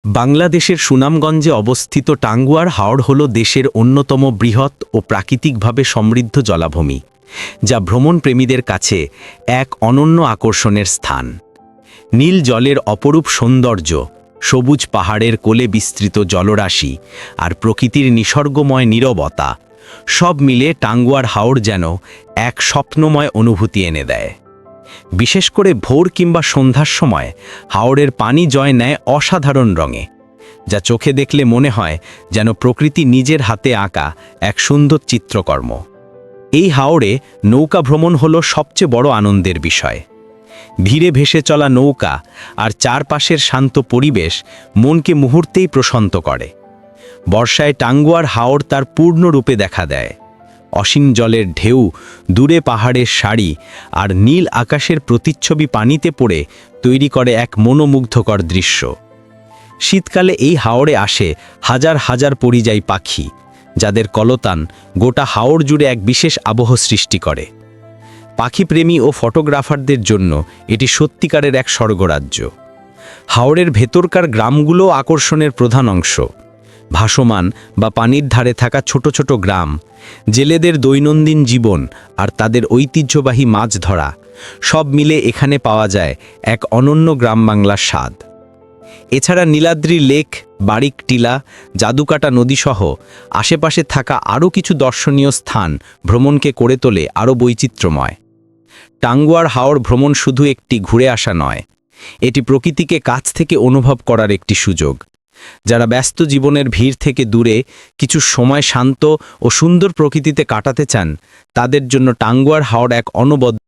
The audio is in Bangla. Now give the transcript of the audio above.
বাংলাদেশের সুনামগঞ্জে অবস্থিত টাঙ্গুয়ার হাওর হল দেশের অন্যতম বৃহৎ ও প্রাকৃতিকভাবে সমৃদ্ধ জলাভূমি, যা ভ্রমণপ্রেমীদের কাছে এক অনন্য আকর্ষণের স্থান। নীল জলের অপরূপ সৌন্দর্য, সবুজ পাহাড়ের কোলে বিস্তৃত জলরাশি আর প্রকৃতির নিসর্গময় নীরবতা সব মিলে টাঙ্গুয়ার হাওর যেন এক স্বপ্নময় অনুভূতি এনে দেয়। বিশেষ করে ভোর কিংবা সন্ধ্যার সময় হাওরের পানি জয় নেয় অসাধারণ রঙে, যা চোখে দেখলে মনে হয় যেন প্রকৃতি নিজের হাতে আঁকা এক সুন্দর চিত্রকর্ম। এই হাওরে নৌকা ভ্রমণ হলো সবচেয়ে বড় আনন্দের বিষয়। ধীরে ভেসে চলা নৌকা আর চারপাশের শান্ত পরিবেশ মনকে মুহূর্তেই প্রশান্ত করে। বর্ষায় টাঙ্গুয়ার হাওর তার পূর্ণরূপে দেখা দেয়। অসীম জলের ঢেউ, দূরে পাহাড়ের সারি আর নীল আকাশের প্রতিচ্ছবি পানিতে পড়ে তৈরি করে এক মনোমুগ্ধকর দৃশ্য। শীতকালে এই হাওরে আসে হাজার হাজার পরিযায়ী পাখি, যাদের কলতান গোটা হাওর জুড়ে এক বিশেষ আবহ সৃষ্টি করে। পাখিপ্রেমী ও ফটোগ্রাফারদের জন্য এটি সত্যিকারের এক স্বর্গরাজ্য। হাওরের ভেতরকার গ্রামগুলো আকর্ষণের প্রধান অংশ। ভাসমান বা পানির ধারে থাকা ছোট ছোট গ্রাম, জেলেদের দৈনন্দিন জীবন আর তাদের ঐতিহ্যবাহী মাছ ধরা সব মিলে এখানে পাওয়া যায় এক অনন্য গ্রাম বাংলার স্বাদ। এছাড়া নীলাদ্রি লেক, বারিক টিলা, জাদুকাটা নদীসহ আশেপাশে থাকা আরও কিছু দর্শনীয় স্থান ভ্রমণকে করে তোলে আরও বৈচিত্র্যময়। টাঙ্গুয়ার হাওর ভ্রমণ শুধু একটি ঘুরে আসা নয়, এটি প্রকৃতিকে কাছ থেকে অনুভব করার একটি সুযোগ। যারা ব্যস্ত জীবনের ভিড় থেকে দূরে কিছু সময় শান্ত ও সুন্দর প্রকৃতিতে কাটাতে চান, তাদের জন্য টাঙ্গুয়ার হাওর এক অনবদ্য